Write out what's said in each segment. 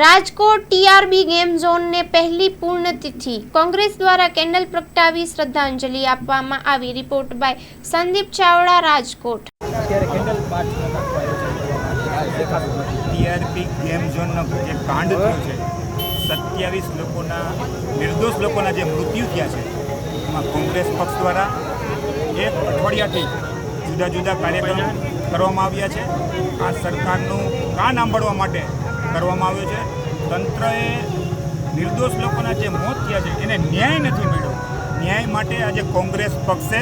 Rajkot TRB game ઝોનને પહેલી પૂર્ણતિથિ કોંગ્રેસ દ્વારા કેન્ડલ પ્રગટાવી શ્રદ્ધાંજલિ આપવામાં આવી। Report by Sandeep Chavda, Rajkot. TRB game ઝોનનો જે કાંડ થયો છે, 27 લોકોના નિર્દોષ લોકોના જે મૃત્યુ થયા છે, એમાં કોંગ્રેસ પક્ષ દ્વારા એક અઠવાડિયાથી જુદા જુદા કાર્યક્રમ કરવામાં આવ્યા છે। આ સરકારનું કાન સાંભળવા માટે કરવામાં આવ્યો છે। તંત્રએ નિર્દોષ લોકોના જે મોત થયા છે એને ન્યાય નથી મળ્યો। ન્યાય માટે આજે કોંગ્રેસ પક્ષે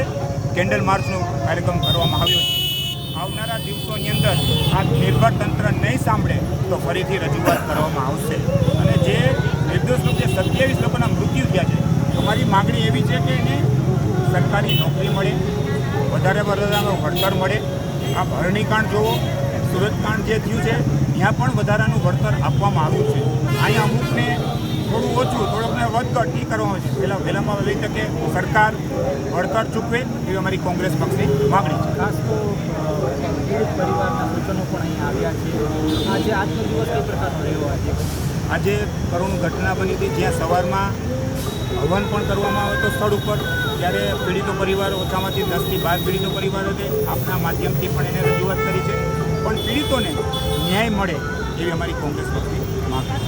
કેન્ડલ માર્ચનો કાર્યક્રમ કરવામાં આવ્યો છે। આવનારા દિવસોની અંદર આ નિર્ભર તંત્ર નહીં સાંભળે તો ફરીથી રજૂઆત કરવામાં આવશે। અને જે નિર્દોષ લોકો, જે 27 લોકોના મૃત્યુ થયા છે, અમારી માગણી એવી છે કે એને સરકારી નોકરી મળે, વધારે વળતર મળે। આ ભરણીકાંડ જોવો, સુરતકાંડ જે થયું છે ત્યાં પણ વધારાનું વળતર આપવામાં આવ્યું છે। અહીંયા અમુકને થોડું ઓછું, થોડોકને વધઘટ એ કરવામાં આવે છે। વહેલામાં વહેલી તકે સરકાર વળતર ચૂકવે એવી અમારી કોંગ્રેસ પક્ષની માગણી છે। ખાસ તો પીડિત પરિવારના સૂચનો પણ અહીંયા આવ્યા છે। આજનો દિવસ કઈ પ્રકારનો રહ્યો? આજે કરુણ ઘટના બની હતી, જ્યાં સવારમાં હવન પણ કરવામાં આવ્યો હતો સ્થળ ઉપર, ત્યારે પીડિતો પરિવાર, ઓછામાંથી 10 થી 12 પીડિતો પરિવારો છે, આપના માધ્યમથી પણ એને રજૂઆત કરી છે। પણ પીડિતોને ન્યાય મળે એવી અમારી કોંગ્રેસ પક્ષની માગ છે।